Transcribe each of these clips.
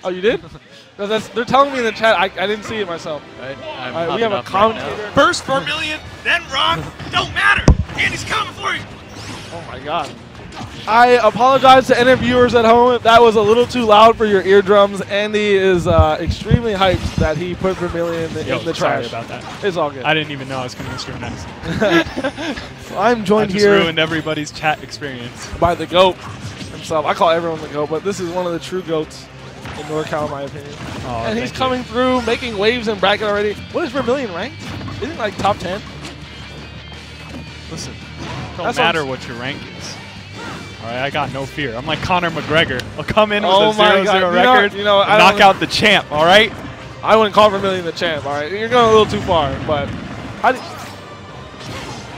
Oh, you did? No, they're telling me in the chat. I didn't see it myself. I'm All right, we have a commentator. Right Burst for a million, then rock. Don't matter. Andy's coming for you. Oh my God. I apologize to any viewers at home if that was a little too loud for your eardrums. Andy is extremely hyped that he put Vermilion in the trash. Sorry about that. It's all good. I didn't even know I was coming to stream next. I'm joined I just here ruined everybody's chat experience. by the GOAT himself. I call everyone the GOAT, but this is one of the true GOATs in NorCal, in my opinion. Oh, and he's coming through, making waves in bracket already. What is Vermilion ranked? Isn't it like top 10? Listen, don't matter what your rank is. All right, I got no fear. I'm like Conor McGregor. I'll come in with a 0-0 record and knock out the champ, all right? I wouldn't call Vermilion the champ, all right? You're going a little too far, but...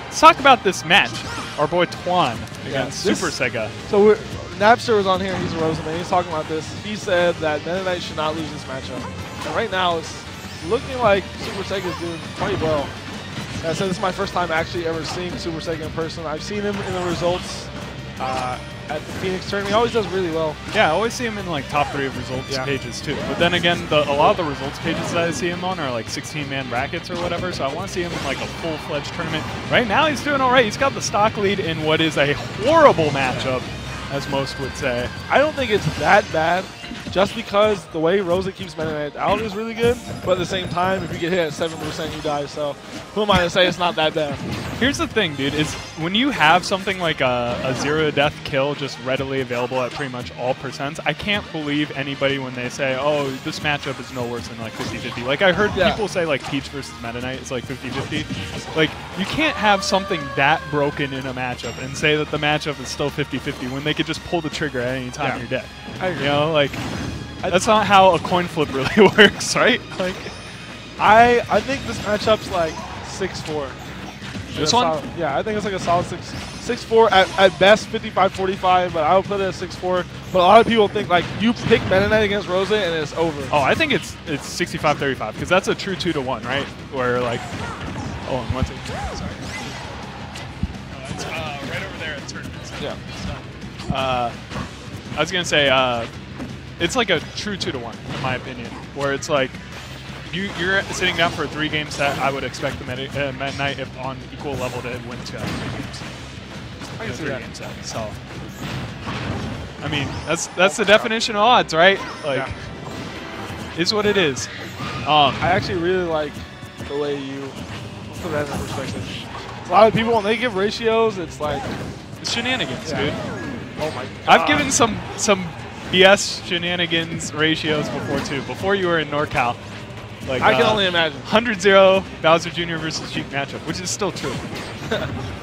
Let's talk about this match. Our boy Twan against SuperSega. So Napster was on here, he's a Rosalina. He's talking about this. He said that Mennonite should not lose this matchup. And right now, it's looking like SuperSega is doing quite well. Like I said, this is my first time actually ever seeing SuperSega in person. I've seen him in the results at the Phoenix tournament. He always does really well. Yeah, I always see him in like top 3 of results pages too. But then again, a lot of the results pages that I see him on are like 16-man brackets or whatever, so I want to see him in like a full-fledged tournament. Right now, he's doing all right. He's got the stock lead in what is a horrible matchup, as most would say. I don't think it's that bad, just because the way Rosa keeps Mennonite out is really good, but at the same time, if you get hit at 7%, you die, so who am I to say it's not that bad? Here's the thing, dude, is when you have something like a 0-to-death kill just readily available at pretty much all percents, I can't believe anybody when they say, oh, this matchup is no worse than like 50-50. Like, I heard people say like Peach versus Mennonite is like 50-50. Like, you can't have something that broken in a matchup and say that the matchup is still 50-50 when they could just pull the trigger at any time you're dead. You know, like, that's not how a coin flip really works, right? Like, I think this matchup's like 6-4. This one? Solid, yeah, I think it's like a solid 6-4 at best, 55-45, but I would put it at 6-4. But a lot of people think like you pick Mennonite against Rosa and it's over. Oh, I think it's 65-35 because that's a true 2-to-1, right? Where like, oh, and 1 second, sorry. No, that's right over there at tournaments. Yeah. So, I was gonna say it's like a true 2-to-1 in my opinion, where it's like. You're sitting down for a 3-game set. I would expect the Mennonite if on equal level to win 2 out of 3 games. I can see that. 3-game set. So, I mean, that's the definition of odds, right? Like, is what it is. I actually really like the way you put that in perspective. A lot of people when they give ratios, it's like it's shenanigans, dude. Oh my God. I've given some BS shenanigans ratios before too. Before you were in NorCal. Like, I can only imagine. 100-0 Bowser Jr. versus Sheik matchup, which is still true.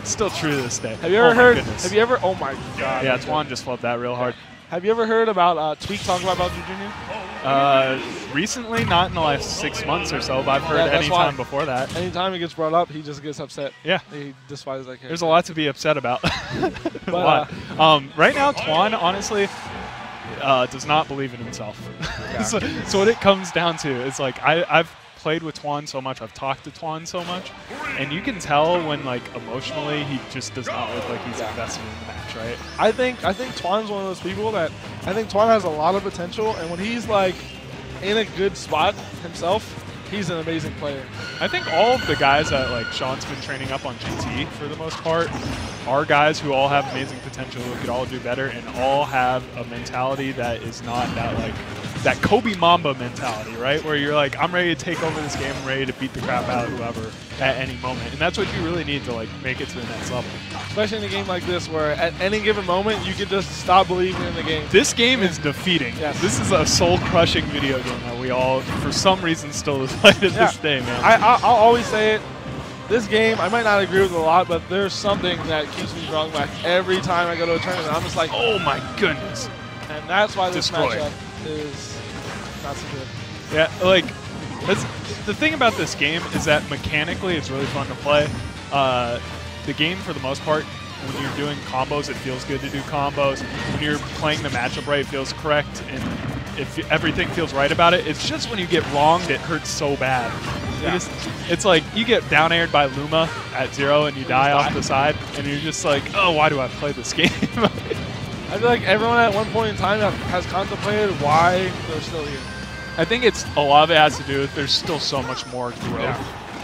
Still true to this day. Have you ever heard? Have you ever? Oh my God! Yeah, Twan just flipped that real hard. Have you ever heard about Tweak talk about Bowser Jr.? Recently, not in the last 6 months or so, but I've heard any time before that. Anytime it gets brought up, he just gets upset. Yeah, he despises that character. There's a lot to be upset about. But, right now, Twan honestly does not believe in himself. Yeah. so what it comes down to is like I've played with Twan so much, I've talked to Twan so much, and you can tell when like emotionally he just does not look like he's invested in the match, right? I think Twan's one of those people that I think Twan has a lot of potential, and when he's like in a good spot himself, he's an amazing player. I think all of the guys that like Sean's been training up on GT for the most part are guys who all have amazing potential, who could all do better, and all have a mentality that is not that like that Kobe Mamba mentality, right? Where you're like, I'm ready to take over this game, I'm ready to beat the crap out of whoever at any moment. And that's what you really need to like make it to the next level. Especially in a game like this where at any given moment you could just stop believing in the game. This game is defeating. Yes. This is a soul-crushing video game that we all, for some reason, still play to this day, man. I'll always say it. This game, I might not agree with a lot, but there's something that keeps me drawing back every time I go to a tournament. I'm just like, oh my goodness. And that's why this matchup is not so good. Yeah, like, the thing about this game is that mechanically it's really fun to play. The game, for the most part, when you're doing combos, it feels good to do combos. When you're playing the matchup right, it feels correct, and if everything feels right about it. It's just when you get wronged, it hurts so bad. Yeah. It's like you get down aired by Luma at 0 and you die off the side, and you're just like, oh, why do I play this game? I I feel like everyone at one point in time has contemplated why they're still here. I think a lot of it has to do with there's still so much more growth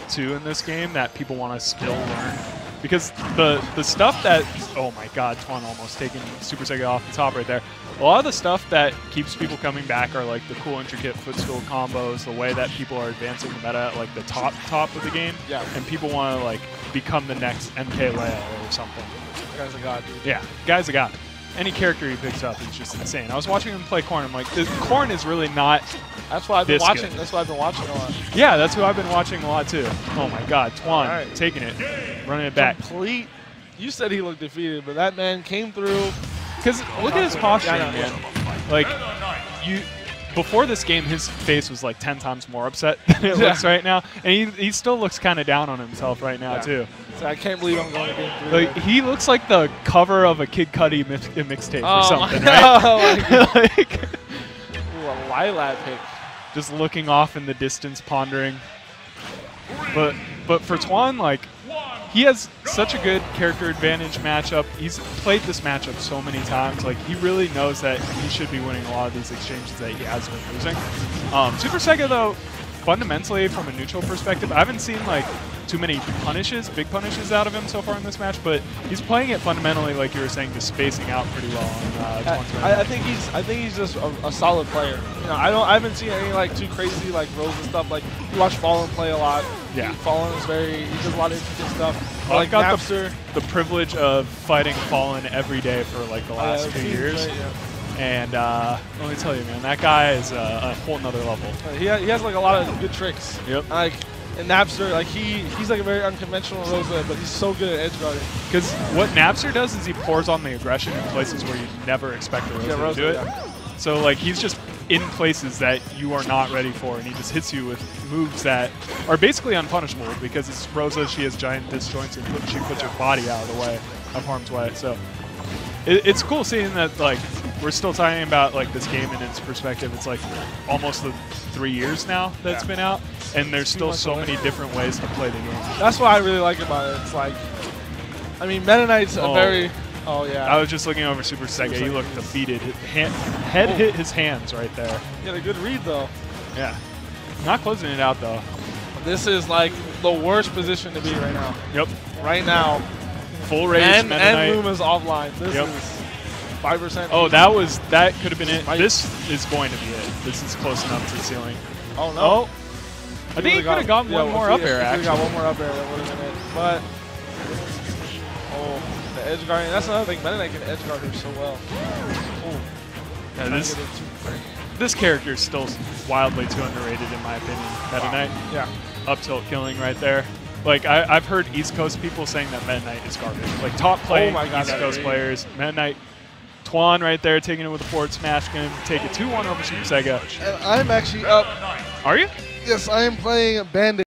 too in this game that people want to still learn. Because the stuff that, oh my god, Twan almost taking SuperSega off the top right there. A lot of the stuff that keeps people coming back are like the cool intricate footstool combos, the way that people are advancing the meta at like the top of the game. Yeah. And people want to like become the next MK Leo or something. That guy's a god, dude. Yeah, guy's a god. Any character he picks up is just insane. I was watching him play Corn. I'm like, Corn is really not. That's why I've been watching. Good. That's why I've been watching a lot. Yeah, that's who I've been watching a lot too. Oh my god, Twan taking it, running it back. Complete. You said he looked defeated, but that man came through. Because look at his posturing, man. Like, before this game, his face was like 10 times more upset than it looks right now. And he still looks kind of down on himself right now, too. So I can't believe I'm going to game 3. Like, he looks like the cover of a Kid Cudi mixtape or something, right? Like, ooh, a lilac pick. Just looking off in the distance, pondering. But for Twan, like, he has such a good character advantage matchup. He's played this matchup so many times. Like, he really knows that he should be winning a lot of these exchanges that he has been losing. SuperSega, though, fundamentally, from a neutral perspective, I haven't seen, like, too many big punishes out of him so far in this match, but he's playing it fundamentally, like you were saying, just spacing out pretty well on Twan's I think he's just a solid player. You know, I haven't seen any like too crazy like rolls and stuff. Like you watch Fallen play a lot. Yeah, Fallen is he does a lot of interesting stuff. Well, like I've got Napster. the privilege of fighting Fallen every day for like the last 2 years. Great, yeah. And let me tell you, man, that guy is a whole nother level. He has like a lot of good tricks. Yep. Like in Napster, like he's like a very unconventional Rosa, but he's so good at edge guarding. Because what Napster does is he pours on the aggression in places where you never expect a Rosa to do it. Yeah. So like he's just in places that you are not ready for, and he just hits you with moves that are basically unpunishable because it's Rosa. She has giant disjoints, and she puts her body out of the way, of harm's way. So it's cool seeing that like we're still talking about like this game in its perspective. It's like almost 3 years now that it's been out, and there's still so many different ways to play the game. That's what I really like about it. It's like, I mean, Meta Knight's a very. Oh yeah. I was just looking over SuperSega. He looked defeated. Head hit his hands right there. He had a good read though. Yeah. Not closing it out though. This is like the worst position to be right now. Yep. Right now. Full rage. And Luma's offline. This is 5%. Oh, that could have been it. This is going to be it. This is close enough to the ceiling. Oh no. Oh. I think he could have got one more up air. Actually, got one more up air. That would have been it. But the edge guarding. That's another thing. Meta Knight can edge guard her so well. Yeah, this character is still wildly too underrated in my opinion. Meta Knight. Yeah. Up tilt killing right there. Like I've heard East Coast people saying that Meta Knight is garbage. Like top playing East Coast players. Meta Knight. Twan right there taking it with a forward smash. Going to take it 2-1 over SuperSega. And I'm actually up. Are you? Yes, I am playing Bandit.